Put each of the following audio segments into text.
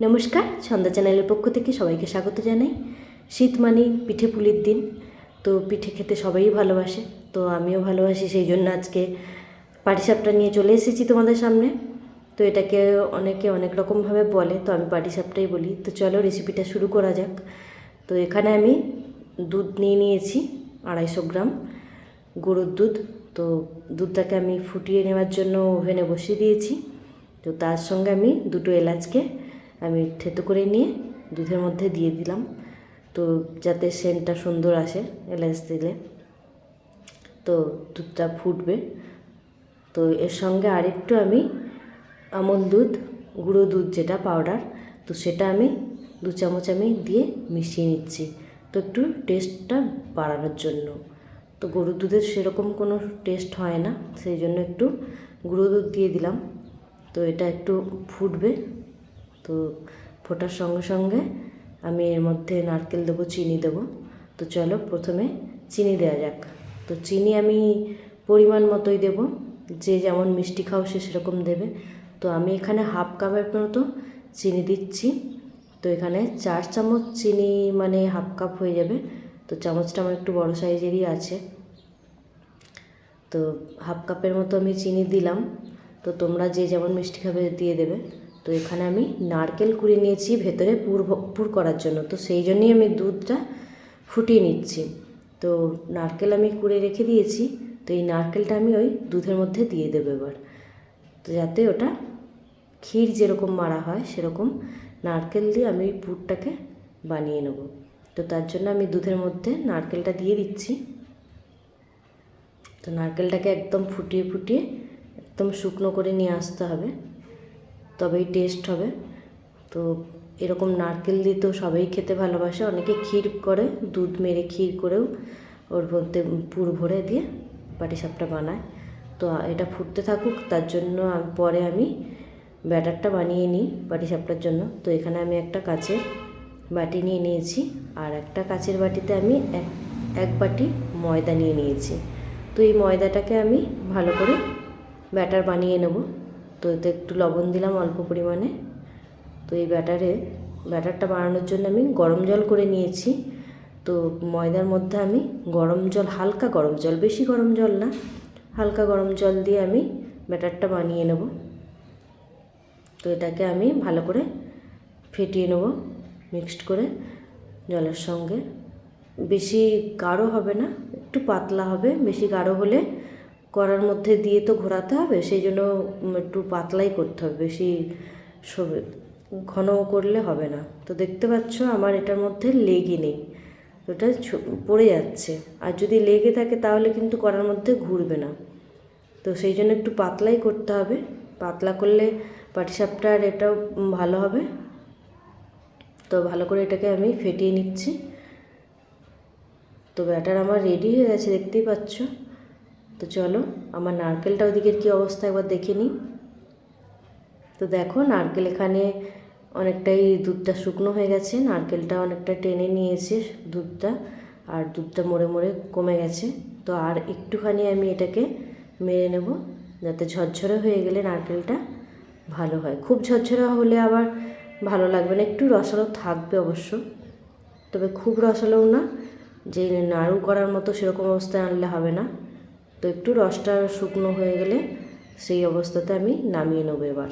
নমস্কার, ছন্দা চ্যানেলের পক্ষ থেকে সবাইকে স্বাগত জানাই। শীত মানেই পিঠে পুলির দিন, তো পিঠে খেতে সবাই ভালোবাসে, তো আমিও ভালোবাসি। সেই জন্য আজকে পাটিসাপটা নিয়ে চলে এসেছি তোমাদের সামনে। তো এটাকে অনেকে অনেক রকমভাবে বলে, তো আমি পাটিসাপটাই বলি। তো চলো রেসিপিটা শুরু করা যাক। তো এখানে আমি দুধ নিয়ে নিয়েছি 250 গ্রাম গরুর দুধ। তো দুধটাকে আমি ফুটিয়ে নেওয়ার জন্য ওভেনে বসিয়ে দিয়েছি। তো তার সঙ্গে আমি দুটো এলাচকে আমি থেতো করে নিয়ে দুধের মধ্যে দিয়ে দিলাম, তো যাতে সেন্টটা সুন্দর আসে এলাচ দিলে। তো দুধটা ফুটবে, তো এর সঙ্গে আরেকটু আমি আমল দুধ, গুঁড়ো দুধ যেটা পাউডার, তো সেটা আমি 2 চামচ আমি দিয়ে মিশিয়ে নিচ্ছি, তো একটু টেস্টটা বাড়ানোর জন্য। তো গরুর দুধের সেরকম কোনো টেস্ট হয় না, সেই জন্য একটু গুঁড়ো দুধ দিয়ে দিলাম। তো এটা একটু ফুটবে, তো ফোটার সঙ্গে সঙ্গে আমি এর মধ্যে নারকেল দেবো, চিনি দেবো। তো চলো প্রথমে চিনি দেওয়া যাক। তো চিনি আমি পরিমাণ মতোই দেব, যে যেমন মিষ্টি খাও সে সেরকম দেবে। তো আমি এখানে হাফ কাপের মতো চিনি দিচ্ছি। তো এখানে 4 চামচ চিনি মানে হাফ কাপ হয়ে যাবে। তো চামচটা আমার একটু বড় সাইজেরই আছে, তো হাফ কাপের মতো আমি চিনি দিলাম। তো তোমরা যে যেমন মিষ্টি খাবে দিয়ে দেবে। তো এখানে আমি নারকেল কুড়িয়ে নিয়েছি ভেতরে পুর করার জন্য, তো সেই জন্যই আমি দুধটা ফুটিয়ে নিচ্ছি। তো নারকেল আমি কুড়ে রেখে দিয়েছি, তো এই নারকেলটা আমি ওই দুধের মধ্যে দিয়ে দেবো এবার, তো যাতে ওটা ক্ষীর যেরকম মারা হয় সেরকম নারকেল দিয়ে আমি ওই পুরটাকে বানিয়ে নেব। তো তার জন্য আমি দুধের মধ্যে নারকেলটা দিয়ে দিচ্ছি। তো নারকেলটাকে একদম ফুটিয়ে ফুটিয়ে একদম শুকনো করে নিয়ে আসতে হবে, তবেই টেস্ট হবে। তো এরকম নারকেল দিয়ে তো সবাই খেতে ভালোবাসে, অনেকে ক্ষীর করে, দুধ মেরে ক্ষীর করেও ওর মধ্যে পুর ভরে দিয়ে পাটিসাপটা বানায়। তো এটা ফুটতে থাকুক, তার জন্য পরে আমি ব্যাটারটা বানিয়ে নিই পাটিসাপটার জন্য। তো এখানে আমি একটা কাচের বাটি নিয়ে নিয়েছি, আর একটা কাচের বাটিতে আমি এক বাটি ময়দা নিয়ে নিয়েছি। তো এই ময়দাটাকে আমি ভালো করে ব্যাটার বানিয়ে নেব। তো এতে একটু লবণ দিলাম অল্প পরিমাণে। তো এই ব্যাটারটা বানানোর জন্য আমি গরম জল করে নিয়েছি। তো ময়দার মধ্যে আমি গরম জল, হালকা গরম জল, বেশি গরম জল না, হালকা গরম জল দিয়ে আমি ব্যাটারটা বানিয়ে নেব। তো এটাকে আমি ভালো করে ফেটিয়ে নেব মিক্সড করে জলের সঙ্গে। বেশি গাঢ় হবে না, একটু পাতলা হবে। বেশি গাঢ় হলে কড়ার মধ্যে দিয়ে তো ঘোরাতে হবে, সেই জন্য একটু পাতলাই করতে হবে, বেশি ঘন করলে হবে না। তো দেখতে পাচ্ছ আমার এটার মধ্যে লেগে নেই, ওটা পড়ে যাচ্ছে। আর যদি লেগে থাকে তাহলে কিন্তু কড়ার মধ্যে ঘুরবে না, তো সেই জন্য একটু পাতলাই করতে হবে। পাতলা করলে পাটিসাপটার এটাও ভালো হবে। তো ভালো করে এটাকে আমি ফেটিয়ে নিচ্ছি। তো ব্যাটার আমার রেডি হয়ে গেছে, দেখতেই পাচ্ছ। তো চলো আমার নারকেলটা ওদিকের কী অবস্থা একবার দেখে নিই। তো দেখো নারকেল এখানে অনেকটাই দুধটা শুকনো হয়ে গেছে, নারকেলটা অনেকটা টেনে নিয়েছে দুধটা, আর দুধটা মরে মরে কমে গেছে। তো আর একটুখানি আমি এটাকে মেরে নেব, যাতে ঝরঝরে হয়ে গেলে নারকেলটা ভালো হয়। খুব ঝরঝরে হলে আবার ভালো লাগবে না, একটু রসালো থাকবে অবশ্য, তবে খুব রসালোও না যে নাড়ু করার মতো সেরকম অবস্থায় আনলে হবে না। তো একটু রসটা শুকনো হয়ে গেলে সেই অবস্থাতে আমি নামিয়ে নেবো এবার।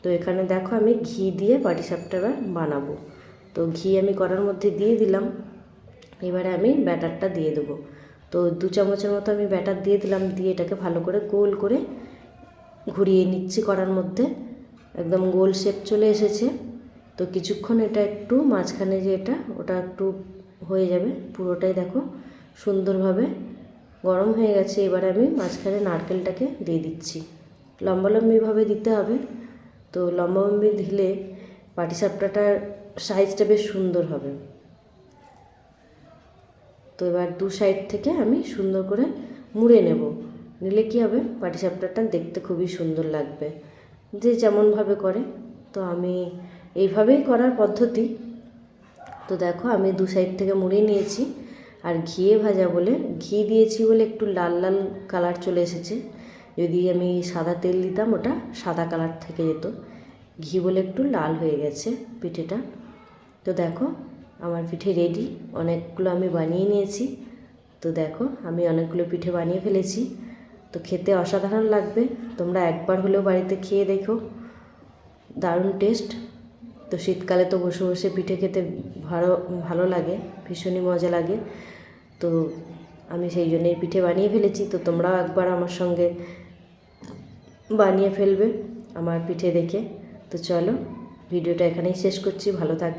তো এখানে দেখো আমি ঘি দিয়ে পাটিসাপটা এবার বানাবো। তো ঘি আমি কড়ার মধ্যে দিয়ে দিলাম, এবারে আমি ব্যাটারটা দিয়ে দেবো। তো 2 চামচের মতো আমি ব্যাটার দিয়ে দিলাম, দিয়ে এটাকে ভালো করে গোল করে ঘুরিয়ে নিচ্ছি কড়ার মধ্যে, একদম গোল শেপ চলে এসেছে। তো কিছুক্ষণ এটা একটু মাঝখানে যে ওটা একটু হয়ে যাবে, পুরোটাই দেখো সুন্দরভাবে গরম হয়ে গেছে। এবার আমি মাঝখানে নারকেলটাকে দিয়ে দিচ্ছি, লম্বালম্বিভাবে দিতে হবে। তো লম্বালম্বি দিলে পাটিসাপটাটার সাইজটা বেশ সুন্দর হবে। তো এবার 2 সাইড থেকে আমি সুন্দর করে মুড়ে নেব, নিলে কী হবে পাটিসাপটাটা দেখতে খুবই সুন্দর লাগবে, যে যেমনভাবে করে। তো আমি এইভাবেই করার পদ্ধতি। তো দেখো আমি 2 সাইড থেকে মুড়ে নিয়েছি, আর ঘিয়ে ভাজা বলে ঘি দিয়েছি বলে একটু লাল লাল কালার চলে এসেছে। যদি আমি সাদা তেল দিতাম ওটা সাদা কালার থেকে যেত। ঘি বলে একটু লাল হয়ে গেছে পিঠেটা। তো দেখো আমার পিঠে রেডি, অনেকগুলো আমি বানিয়ে নিয়েছি। তো দেখো আমি অনেকগুলো পিঠে বানিয়ে ফেলেছি। তো খেতে অসাধারণ লাগবে, তোমরা একবার হলেও বাড়িতে খেয়ে দেখো, দারুণ টেস্ট। তো শীতকালে তো বসে বসে পিঠে খেতে ভালো ভালো লাগে, ভীষণই মজা লাগে। তো আমি সেই জন্যই পিঠে বানিয়ে ফেলেছি। তো তোমরাও একবার আমার সঙ্গে বানিয়ে ফেলবে আমার পিঠে দেখে। তো চলো ভিডিওটা এখানেই শেষ করছি, ভালো থাকবে।